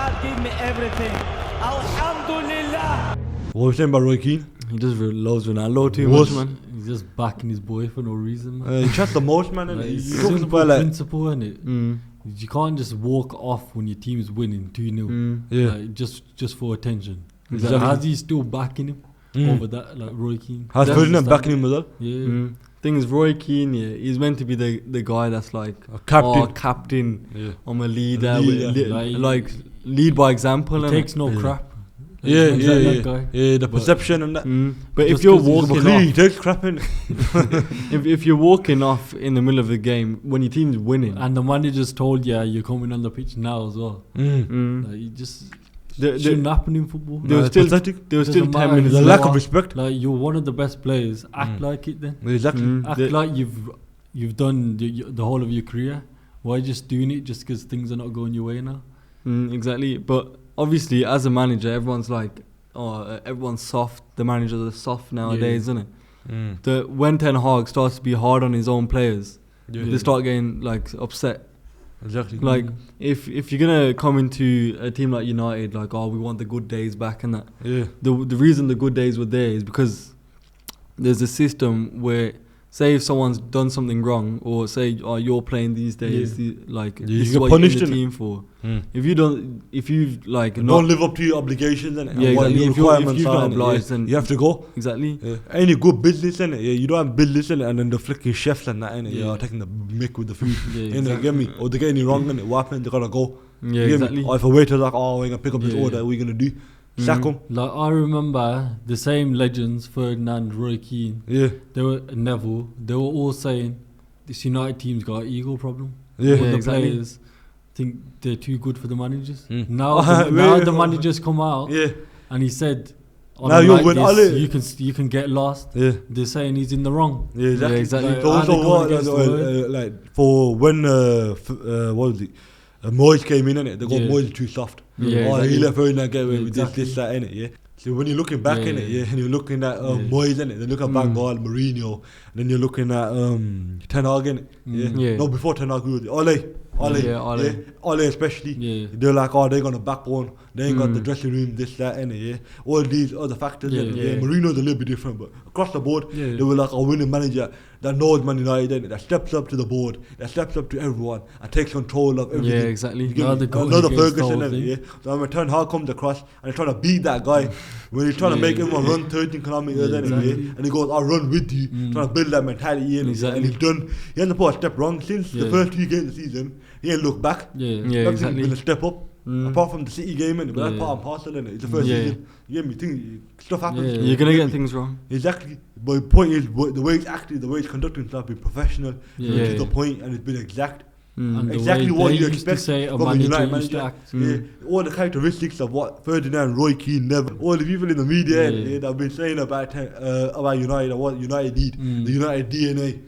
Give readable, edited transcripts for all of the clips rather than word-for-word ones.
God gave me everything. Alhamdulillah. What was you saying about Roy Keane? He just loves Ronaldo too much, man. He's just backing his boy for no reason, man. He chats the most, man. And Like, he's it's talking simple about like, principle, innit? You can't just walk off when your team's winning 2-0. yeah, Like, just for attention. Exactly. How's he still backing him over that, like Roy Keane? has That's Ferdinand the backing him as well. Yeah. Thing is, Roy Keane, he's meant to be the guy that's like A captain. captain. Yeah. I'm a leader. Leader. Like lead by example. He innit? takes no Yeah. crap. Yeah, He's yeah, like yeah. that guy. Yeah, the perception and that. But Just if you're 'cause he's walking Clearly, he off, takes crap in. if you're walking off in the middle of the game when your team's winning, and the manager's told you you're coming on the pitch now as well, like you just shouldn't happen in football. There was it's still pathetic. there was Doesn't still 10 matter. minutes. The left. lack of respect. Like you're one of the best players. Act like it then. Exactly. Act like you've done the whole of your career. Why just doing it just because things are not going your way now? Exactly. But obviously, as a manager, everyone's like, everyone's soft. The managers are soft nowadays, isn't it? When Ten Hag starts to be hard on his own players, they start getting like upset. Exactly. Like if you're gonna come into a team like United, like we want the good days back and that. Yeah. The reason the good days were there is because there's a system where, say if someone's done something wrong, or say you're playing these days, like You this is get what you're in punished, the innit? team for. If you've like Don't live up to your obligations and Yeah, what exactly. your If you're- if requirements you've are, not innit? obliged, Yeah. then- You have to go. exactly. Yeah. Any good business in it, yeah, you don't have business in it, and then the flicking chefs and that in it, Yeah. you're taking the mick with the food. Yeah, You get me? Or they get any wrong in it, what happened? They gotta go. Yeah, You get me? exactly. Or if a waiter's like, we're gonna pick up this Yeah, order, yeah. what are we gonna do? Sack 'em. Like I remember the same legends, Ferdinand, Roy Keane, Yeah. they were Neville. They were all saying this United team's got an ego problem. Yeah. All the exactly. players think they're too good for the managers. Mm. Now, Now the managers come out Yeah. and he said, "On Now a you night win all this, it." you can get lost." Yeah. They're saying he's in the wrong. Yeah, exactly. exactly. So Are they also going what, against the word? like for when what was it? Moyes came in it. They got Yeah. Moyes too soft. Yeah, He exactly. let Ferdinand get away Yeah, with exactly. this, that in it. Yeah. So when you're looking back Yeah, in it, yeah. yeah, and you're looking at Yeah. Moyes in it, then look at Van Gaal, Mourinho, and then you're looking at Ten Hag in it. Yeah. Yeah. No, before Ten Hag, who was it? Ole. Yeah, Ole. Ole especially. Yeah. They're like, they got a backbone. They ain't got the dressing room, this, that, in it. Yeah. All these other factors. Yeah, in it, yeah. Mourinho's a little bit different, but across the board, Yeah. they were like a winning manager that knows Man United, that steps up to the board, that steps up to everyone, and takes control of everything. Yeah, exactly. You get Now me? they're going Another against the Ferguson, whole in it, thing. yeah. So when Ten Hag comes across and he's trying to beat that guy, when he's trying to make everyone run 13 kilometers, Yeah, in it, exactly. yeah, and he goes, "I'll run with you," trying to build that mentality in, Exactly. and he's done. He hasn't put a step wrong since the Yeah. first 2 games of the season. He ain't looked back. Yeah, Everything's exactly. been a step up. Apart from the City game, but that's Yeah. part and parcel in it. It's the first Yeah. season. You get me? Stuff happens. Yeah. You're gonna get things wrong. Exactly. But the point is, the way it's acting, the way it's conducting stuff, be professional, Yeah. which is the point, and it's been exact. And the Exactly way what they you used to expect say a from a manager United used to manager. act. Yeah, all the characteristics of what Ferdinand, Roy Keane, Neville, all the people in the media Yeah. that have been saying about United and what United need, the United DNA.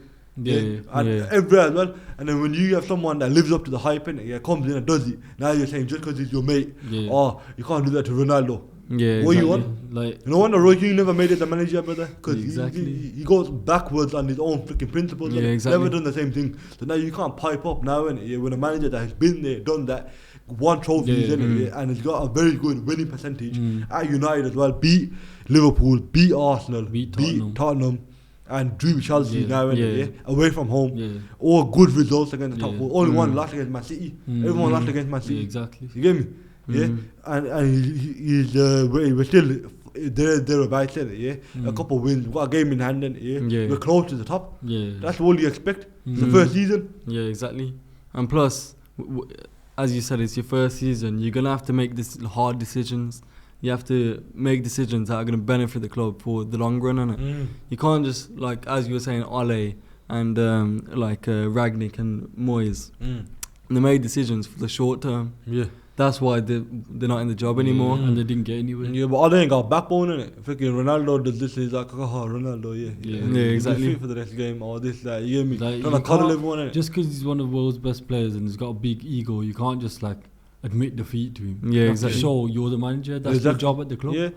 Yeah, And yeah. everywhere as well. And then when you have someone that lives up to the hype, innit, comes in and does it, now you're saying just because he's your mate, Yeah. you can't do that to Ronaldo. Yeah, What you exactly. want? Like, No wonder Roy Keane never made it the manager, brother, because Exactly. he goes backwards on his own freaking principles. Yeah, innit? exactly. Never done the same thing. So now you can't pipe up now, innit, yeah, with a manager that has been there, done that, won trophies, Yeah, innit, yeah, and has got a very good winning percentage at United as well. Beat Liverpool, beat Arsenal, Beat Tottenham, and drew Chelsea Yeah, now, innit, yeah. yeah, away from home. yeah. All good results against the top Yeah. four. Only one lost against Man City. Everyone lost against Man City. Yeah, exactly. You get me? Yeah, and he's we're still thereabouts, innit, yeah. A couple of wins, we've got a game in hand, innit, yeah. Yeah. We're close to the top. Yeah. That's all you expect. It's the first season. Yeah, exactly. And plus, as you said, it's your first season. You're gonna have to make this hard decisions. You have to make decisions that are gonna benefit the club for the long run, innit? You can't just, like as you were saying, Ole and Ragnick and Moyes. They made decisions for the short term. Yeah. That's why they're not in the job anymore, and they didn't get anywhere. Yeah, but they ain't got backbone in it. Freaking Ronaldo does this, he's like, Ronaldo, yeah. Yeah, He's exactly. fit for the next game or this, that, you get me? Like, Trying you to cuddle can't- everyone in it. Just because he's one of the world's best players and he's got a big ego, you can't just like admit defeat to him. Yeah, You have exactly. to show you're the manager. That's Exactly. your job at the club. Yeah.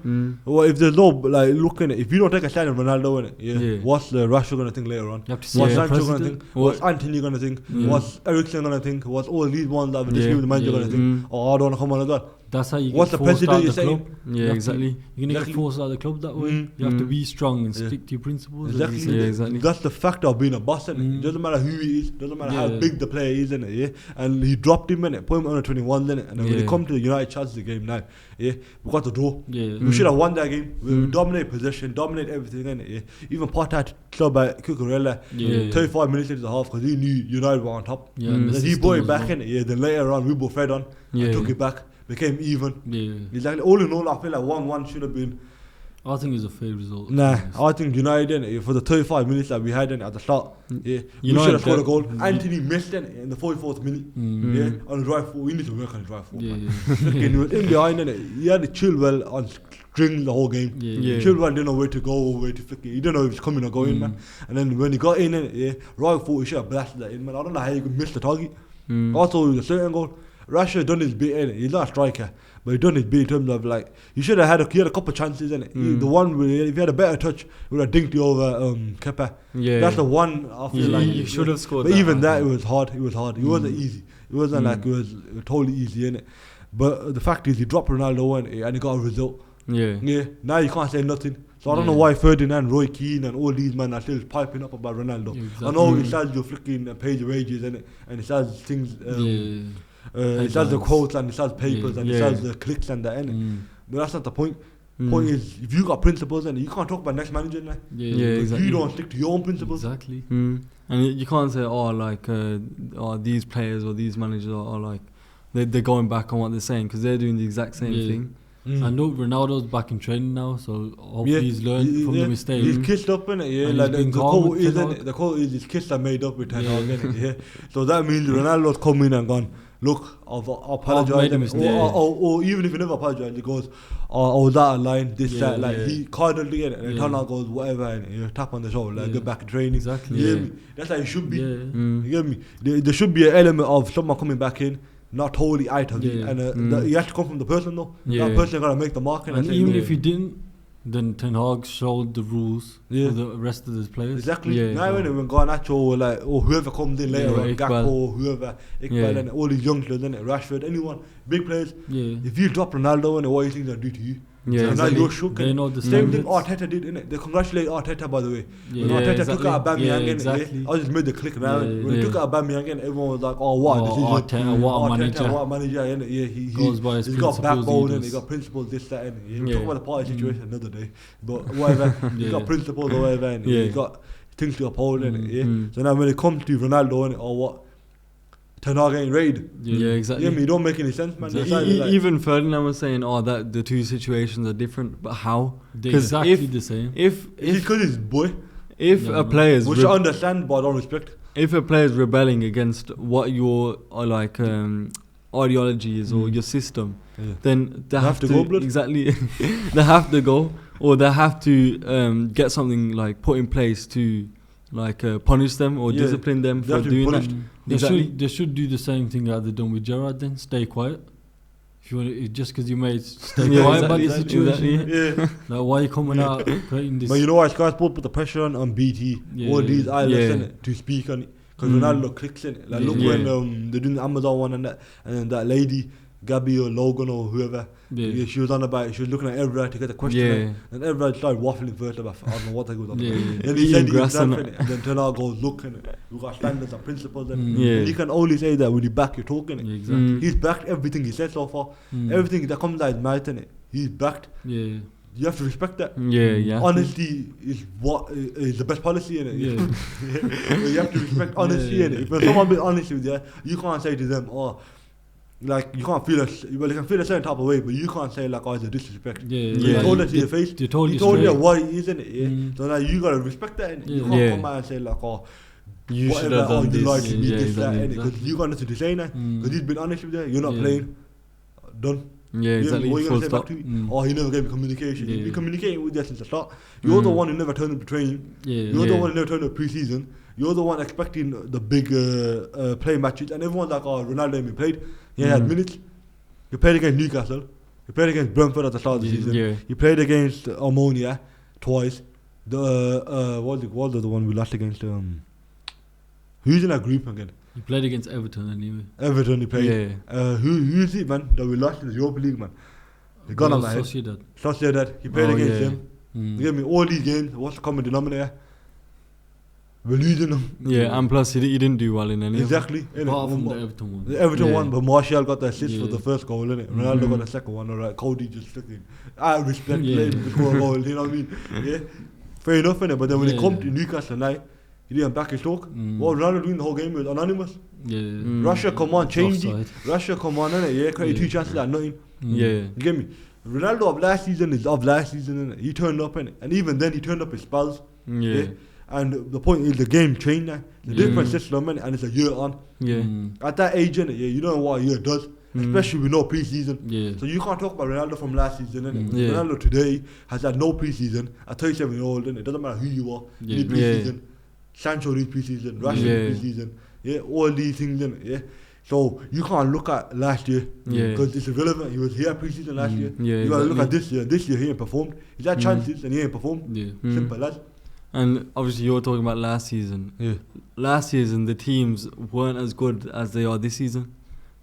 Well, if there's no, like, look in it, if you don't take a stand on Ronaldo in it, Yeah. what's the Rashford going to think later on? You have to see What's the Sancho going to president. think? What's Anthony going to think? Yeah. What's Eriksen going to think? What's all these ones that have been Yeah. disputed the manager Yeah. going to think? Oh, I don't want to come on as well. That's how you What's get the forced out president of the you're club. saying? You have to- exactly. You're gonna Exactly. get forced out of the club that way. Mm. You have to Mm. be strong and Yeah. stick to your principles. Exactly. Yeah, exactly. That's the factor of being a boss, innit? Mm. It doesn't matter who he is, doesn't matter how Yeah. big the player is, innit? Yeah. And he dropped him, innit? Put him under 21, innit? And then when Yeah. he come to the United Chelsea game now, yeah, we got the draw. Yeah. We should have won that game. We Mm. dominate possession, dominate everything, innit? Yeah. Even Potter had to club at Cucurella Yeah. 35 minutes into the half because he knew United were on top. Yeah. Mm. and the Then he system brought it as back, well. innit? Yeah. Then later on, we brought Fred on Yeah. and took it back, became even. Yeah. Exactly. All in all, I feel like 1-1 should have been. I think it's a fair result. Nah, to be honest. I think United innit, for the 35 minutes that we had in at the start, yeah, we United should have scored a got- goal. Anthony missed it in the 44th minute, Mm. yeah, on his right foot. We need to work on his right foot. Yeah. Man. He was in behind innit, he had to chill well on string the whole game. Yeah. Yeah. Chilwell didn't know where to go, where to flick it. He didn't know if he's coming or going, man. And then when he got in, yeah, right foot, he should have blasted that in, man. I don't know how he could miss the target. Mm. Also, it was a certain goal. Rashford done his bit, innit? He's not a striker, but he done his bit in terms of like he should have had he had a couple of chances, innit? Mm. The one where if he had a better touch, he would have dinked it over Kepa. Yeah. That's the one I feel Yeah, like you should have scored But that, even I that, it think. was hard. It was hard. It wasn't easy. It wasn't like it was totally easy, innit? But the fact is, he dropped Ronaldo and he got a result. Yeah. Yeah. Now you can't say nothing. So I don't know Yeah. why Ferdinand, Roy Keane, and all these men are still piping up about Ronaldo. Yeah, I know exactly. it says your freaking page of wages, innit? And it says things. Yeah. It says the Headlines. quotes and it says papers and it Yeah. says the clicks and that, innit? Mm. But that's not the point. Mm. Point is, if you got principles, and you can't talk about next manager, like, Yeah. Yeah, if exactly. you don't stick to your own principles. Exactly. Mm. And you can't say, oh, like, these players or these managers are like, they're going back on what they're saying because they're doing the exact same Yeah. thing. I know Ronaldo's back in training now, so hopefully Yeah. he's learned from the mistake. He's kissed up in it, yeah. And Like he's the been calm quote with is, Ten innit? Hag. The quote is his kiss are made up with Ten Yeah. Hag, innit? Yeah. So that means Ronaldo's come in and gone, look, I've apologized. made a innit? mistake. Or even if he never apologized, he goes, I was out of line, this, Yeah, that. Like, yeah. he carded it, and then Yeah. Ten Hag goes, whatever, and you tap on the shoulder, like, Yeah. get back to training. Exactly. You Yeah. get me? That's how it should be. Yeah. Mm. You get me? There should be an element of someone coming back in, not totally out of it, Yeah. and you have to come from the person though. Yeah. That person gotta make the mark, And say, even look, if he didn't, then Ten Hag showed the rules Yeah. for the rest of his players. exactly. Yeah. Now when Garnacho or like or whoever comes in later, Yeah, on, Iqbal. Gakpo, whoever, Iqbal, Yeah. and all these youngsters, and Rashford, anyone, big players. Yeah. If you drop Ronaldo, and what do you think they'll do to you? Yeah, So now exactly. you're shook. They and know the same thing standards. Arteta did, innit? They congratulate Arteta, by the way. Yeah. When Arteta exactly. took out Aubameyang, Yeah, innit? exactly. I just made the click now. Yeah, When he yeah. took out Aubameyang, everyone was like, "Oh, what a Oh, decision!" Arteta, what a Arteta, manager. what a manager, innit? Yeah, Goes by his he's got principles, backbone, he and he does. got principles, this, that, and yeah. Yeah. Talk about the party situation another day, but whatever. He's Yeah. got principles or whatever, and Yeah. he got things to uphold, innit? Yeah. Mm. So now when it comes to Ronaldo, innit, or what, Ten Hag getting raided. Yeah, exactly. Yeah, me, it don't make any sense, man. Exactly. They decided, like- Even Ferdinand was saying, "Oh, that the two situations are different, but how? They're 'Cause exactly if- the same. If It's because he's boy, if Yeah, a no. player's which I understand, but I don't respect. if a player's rebelling against what your ideology is or Mm. your system, Yeah. then they have have to to go, blood. exactly. They have to go, or they have to get something like put in place to like punish them or Yeah, discipline them they for have to be doing that. punished. They Exactly. should do the same thing that they done with Gerrard. Then stay quiet. If you want, just because you made stay Yeah, quiet about the exactly, situation. exactly. Yeah. Mm. Like, why are you coming out creating this? But you know why Sky Sport put the pressure on BT, Yeah. all these outlets Yeah. in it, to speak on it. Because Mm. Ronaldo clicks in it. Like, look Yeah. when they're doing the Amazon one and then that lady, Gabby or Logan or whoever, yeah, she was on about it. She was looking at Evra to get the question. Yeah. And Evra started waffling first about, I don't know what they was on Yeah, about. yeah. Then he Eating said grass himself and in it. And then Ten Hag goes, look, in it. You got standards and principles. And Mm. Yeah. and you can only say that when you back your talking. Yeah, It. exactly. Mm. He's backed everything he said so far. Mm. Everything that comes out his mouth in it. He's backed. Yeah. You have to respect that. Yeah, yeah. Honesty is what is the best policy in it. Yeah. You have to respect honesty Yeah, in yeah. it. If someone be honest with you, you can't say to them, oh, like you can't feel well, you can feel a certain type of way, but you can't say like, oh, it's a disrespect. Yeah. So Yeah. he told it to your face. They told He you told you straight. what it is, innit? Yeah. Mm. So now you gotta respect that. Innit? You Yeah. can't Yeah. come out and say like, oh, You should whatever, have done you this. lied to me, Yeah, this, exactly, that, because exactly. you got nothing to say now. Mm. Because he's been honest with you. You're not Yeah. playing. Done. Yeah, exactly. What are you Full gonna say back stop. to me? Mm. Oh, he never gave me communication. Yeah. He's been communicating with you since the start. You're the Mm. one who never turned up to training. Yeah. You're the Yeah. one who never turned up pre-season. You're the one expecting the big play matches, and everyone's like, "Oh, Ronaldo ain't been played. He had Mm. minutes. He played against Newcastle. He played against Brentford at the start of the Yeah. season. Yeah. He played against Ammonia twice. What was the one we lost against? Who's in that group again? He played against Everton anyway. Everton he played. Yeah. Who is it, man? That we lost in the Europa League, man. They got on my head. Sociedad. He played against them. You get me? All these games, what's the common denominator? We're losing them. Yeah, and plus he didn't do well in any Exactly. Apart from the Everton one. The Everton one, but Martial got the assist for the first goal, innit? Ronaldo got the second one, alright. Cody just fucking I respect playing before a goal, you know what I mean? Yeah. Fair enough, innit? But then when it come to Newcastle tonight, he didn't back his talk. What was Ronaldo doing the whole game? He was anonymous. Russia, come on, change it. Russia, come on, innit? Yeah, create 2 chances at nothing. You get me? Ronaldo of last season is of last season, innit? He turned up, innit? And even then, he turned up his spells. Yeah. And the point is, the game changed now. The different system, innit? And it's a year on. At that age, innit? Yeah, you know what a year does. Especially with no pre-season. So you can't talk about Ronaldo from last season, innit? Ronaldo today has had no pre-season. At 37-year-old, innit? It doesn't matter who you are. You need pre-season. Sancho needs pre-season. Rashford needs pre-season. Yeah, all these things, innit? Yeah. So you can't look at last year because it's irrelevant. He was here pre-season last year. You gotta look at this year. This year he ain't performed. He's had chances and he ain't performed. Simple as. And obviously you're talking about last season. Last season the teams weren't as good as they are this season.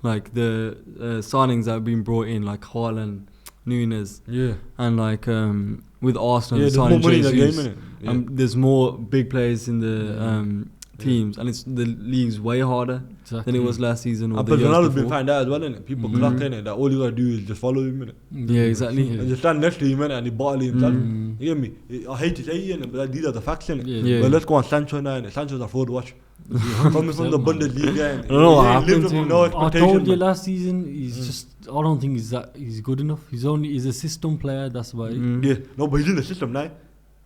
Like the signings that have been brought in, like Haaland, Nunes, and like with Arsenal signing Jesus. There's more big players in the teams, and it's the league's way harder than it was last season. Or but Ronaldo's been finding out as well, innit? People clocking it that all you gotta do is just follow him, innit? Yeah, exactly. And just stand next to him, innit? And he bottle himself. You get me? I hate to say it, innit? But these are the facts, innit? But let's go on Sancho now, innit? Sancho's a fraud watch. Coming from the Bundesliga, I don't know what happened to him. No I told you last season, he's just. I don't think he's good enough. He's a system player. That's about it. Yeah, no, but he's in the system now.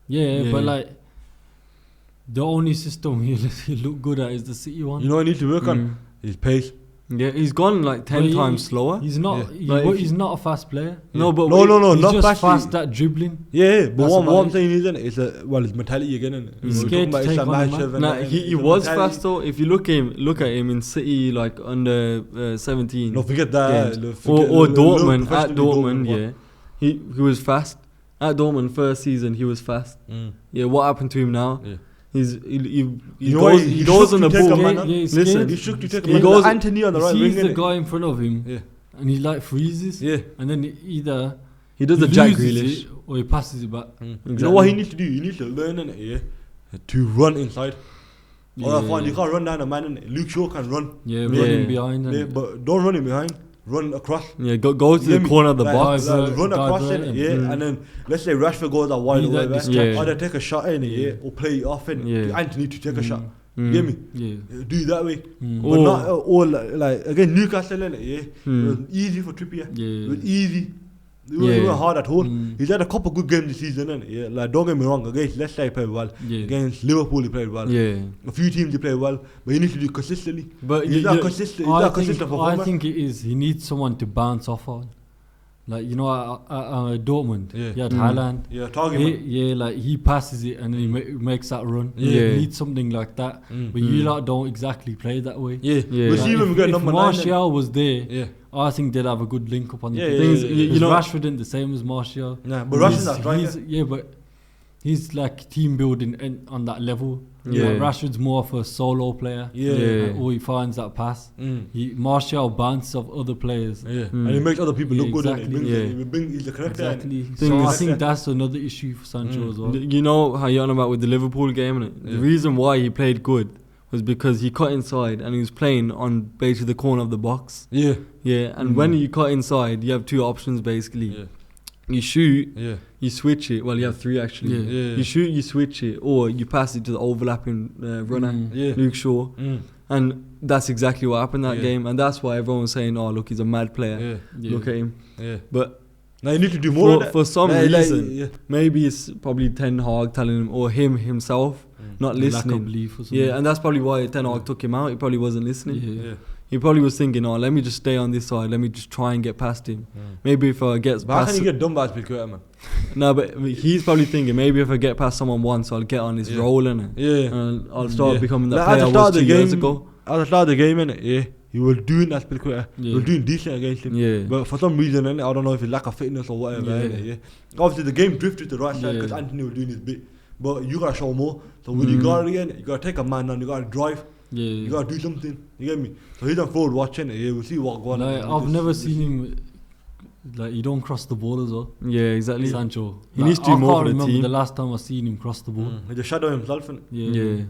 Yeah, but like the only system he look good at is the City one. You know what he needs to work on? His pace. Yeah, he's gone like 10 times slower. He's not. He's not a fast player. No, but he's not just fast at dribbling. Yeah, but what I'm saying isn't it's his mentality again. Isn't it? He's scared to take on the man. He was fast though. If you look at him in City, like under 17. No, forget that. Or Dortmund at Dortmund. Yeah, he was fast at Dortmund first season. He was fast. Yeah, what happened to him now? Yeah. He goes on the ball. Listen, he shook to take a man. He goes Anthony on the right wing. He sees the guy in front of him, and he like freezes. Yeah, and then either he does the Jack Grealish or he passes it back. Exactly. You know what he needs to do? He needs to learn to run inside. You can't run down a man. Luke Shaw can run. Running behind. But don't run him behind. Run across. Yeah, go to the corner of the box. Run across it, and then let's say Rashford goes that wide away, either take a shot in it, or play it off in to Anthony to take a shot. Get me? Do it that way. But not all like again Newcastle in it. It was easy for Trippier. It was easy. It wasn't hard at all. He's had a couple good games this season, innit? Like don't get me wrong, against Leicester he played well. Against Liverpool he played well. A few teams he played well, but he needs to do consistently. But he's not consistent. He's not consistent performer. I think it is. He needs someone to bounce off on. Like you know, at Dortmund, he had Haaland. Like he passes it and then he makes that run. He needs something like that. But you lot don't exactly play that way. We'll see when we get number 9. Martial was there. I think they'll have a good link up on the things. You know, Rashford isn't the same as Martial. But Rashford's not striker. But he's like team building on that level. Like Rashford's more of a solo player. Or he finds that pass. Martial bounces off other players. And he makes other people look good. He's the correct So I think that's another issue for Sancho as well. You know how you're on about with the Liverpool game, innit? The reason why he played good was because he cut inside and he was playing on basically the corner of the box. And when you cut inside, you have 2 options basically. You shoot, you switch it. Well, you have 3 actually. You shoot, you switch it, or you pass it to the overlapping runner, Luke Shaw. And that's exactly what happened that game. And that's why everyone was saying, oh, look, he's a mad player. Look at him. But now you need to do more for some reason. Maybe it's probably Ten Hag telling him, or him himself, not listening. Lack of belief or something. And that's probably why Ten Hag took him out. He probably wasn't listening. He probably was thinking, oh, let me just stay on this side. Let me just try and get past him. Maybe if I get past... How can you get done by Aspilicueta, man? No, but he's probably thinking, maybe if I get past someone once, I'll get on his roll, innit? And I'll start becoming that player I was 2 years ago. At the start of the game, innit? He was doing Aspilicueta. He was doing decent against him. But for some reason, innit, I don't know if it's lack of fitness or whatever, innit? Obviously, the game drifted to the right side because Anthony was doing his bit. But you got to show more. So when you got it again, you got to take a man on, you got to drive. Yeah. You gotta do something. You get me? So he's on forward watching it. Yeah, we'll see what going on. Like, I've never seen him. Like, you don't cross the ball as well. Yeah, exactly. Sancho. He needs to do more for the I can't remember team. the last time I seen him cross the ball. He just shadow himself. Yeah.